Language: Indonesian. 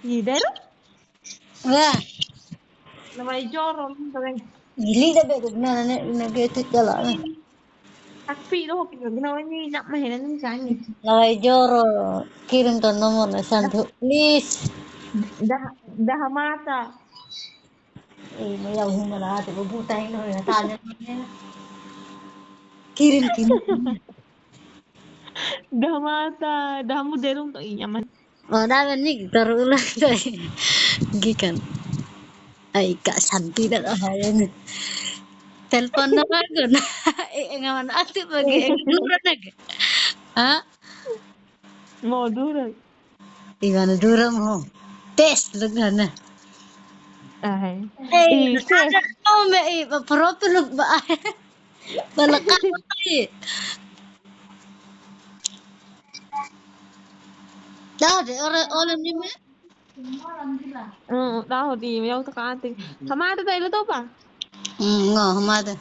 gì đấy đó Wah, là mày cho rồi rồi gili dah betul na gitu jalan. tapi lo hoki gak ini nak main ini kan Lawai joro kirim tuh nomor santu please. dah mata May jauhin mo lahat. Bubutahin mo na tanya. Kirim kirim. dah mata dah model untuk nyaman Oh, dami nih terulang tuh. Gikan. Ay, Kak Santi na ayan. Telepon na ako na. Ngaman ate pagi dura na. Ha? mau dulu Iwan dura mo. Test lang na. ah Eh, ih ada mo may profil ba? Balakas ay. Dati orang ni me. ừ tao thì mày đâu tao có ăn thì thầm ai tao đây là tốt à Ngo hamada.